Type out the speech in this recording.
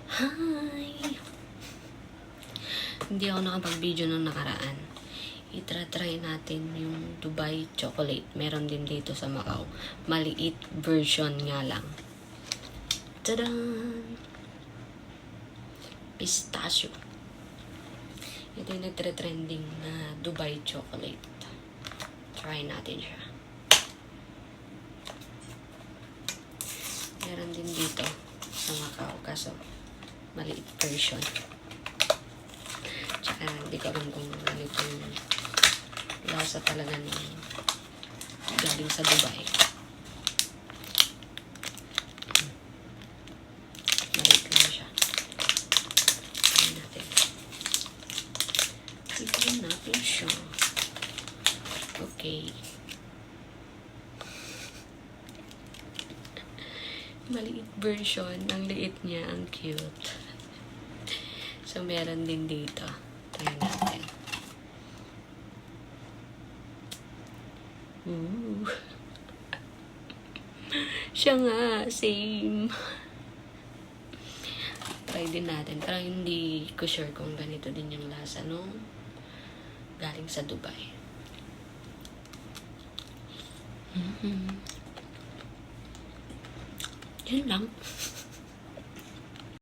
Hi! Hindi ako nakapag-video nung nakaraan. Itra-try natin yung Dubai chocolate. Meron din dito sa Macau. Maliit version nga lang. Tadaan! Pistachio. Ito yung nagtre-trending na Dubai chocolate. Try natin siya. Meron din dito sa Macau. Kaso, maliit version. Tsaka, hindi ko alam kung ano itong lasa talaga ng galing sa Dubai. Maliit lang siya. Tignan natin. Tignan natin siya. Okay. Maliit version. Ang liit niya. Ang cute. So, meron din dito. Try natin. Ooh. Siya nga. Same. Try din natin. Pero hindi ko sure kung ganito din yung lasa nung galing sa Dubai. Yun lang.